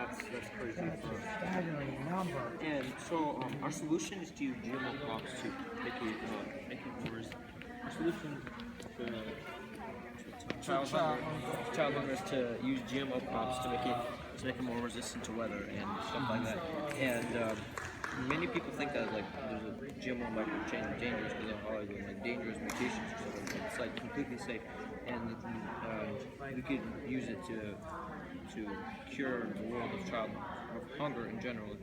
that's crazy. That's a staggering number. And so our solution is to use GMO crops to make it worse. Our solution to child hunger is to use GMO crops to make it more resistant to weather and stuff like that. And many people think that like there's a GMO might change dangerous because of all the like dangerous mutations or something. But it's like completely safe, and we could use it to cure the world of hunger in general.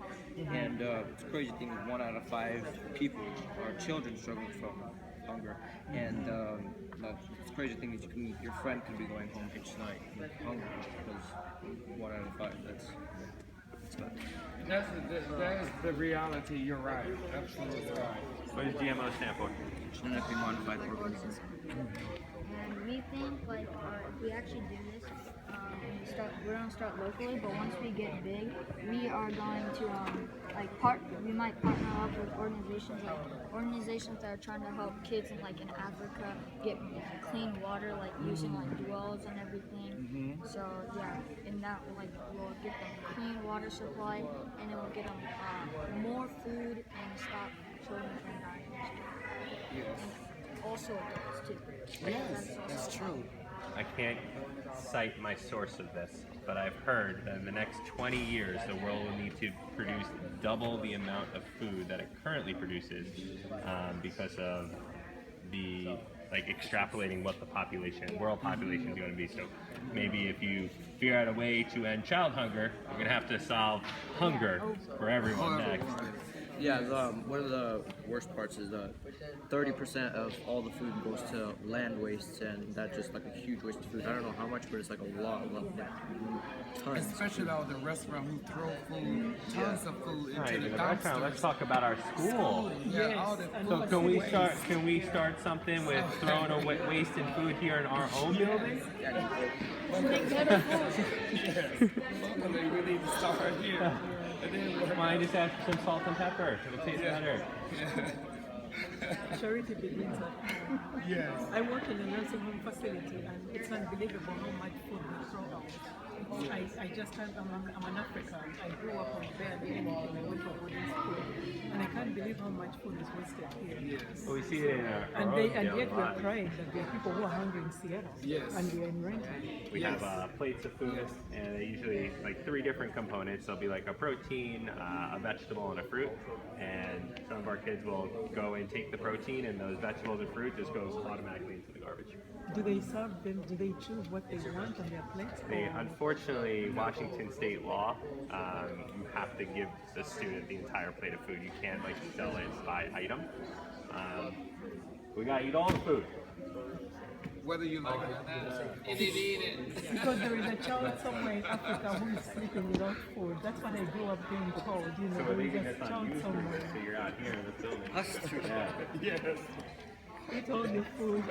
And it's a crazy thing. 1 out of 5 people are children struggling from hunger, and it's a crazy thing that your friend could be going home each night with hunger because 1 out of 5. That's bad. That is the reality. You're right. Absolutely right. What does GMO stand for? Genetically modified organisms. And we think like if we actually do this, we're gonna start locally, but once we get big, we are going to we might partner up with organizations that are trying to help kids in Africa get clean water, like using wells and everything. So yeah, in that we'll get them clean water supply, and it will get them more food and stop children from dying. Yes. And also adults too. Yes, that's true. I can't cite my source of this, but I've heard that in the next 20 years, the world will need to produce double the amount of food that it currently produces because of the extrapolating what the world population is going to be. So maybe if you figure out a way to end child hunger, you're going to have to solve hunger for everyone next. Yeah, one of the worst parts is 30% of all the food goes to land waste, and that's just like a huge waste of food. I don't know how much, but it's like a lot, tons. Especially all the restaurants who throw food, tons of food into the dumpsters. Let's talk about our school. Yeah, all the food. So can we start something with throwing away wasted food here in our own building? Locally, we need to start here. Why just add some salt and pepper? It'll taste better. Charity begins at home. Yes. I work in a nursing home facility, and it's unbelievable how much food we throw out. I just can't, I'm an African. I grew up on barely anything. I went to boarding school, and I can't believe how much food is wasted here. Yes. Well, we see it in our And own yet field a we're lot. crying that there are people who are hungry in Seattle. Yes. And we are in Renton. We have plates of food, and they usually 3 different components. There'll be like a protein, a vegetable, and a fruit. And some of our kids will go and take the protein, and those vegetables and fruit just goes automatically into the garbage. Do they serve them? Do they choose what they want on their plates? Unfortunately, Washington state law, you have to give the student the entire plate of food. You can't sell it by item. We gotta eat all the food. Whether you like it or not, eat it. Because there is a child somewhere in Africa who is sleeping without food. That's what I grew up being told. So There maybe is a that's on child you somewhere. to figure out here in the building. That's true. Yeah. Yes. Eat all the food.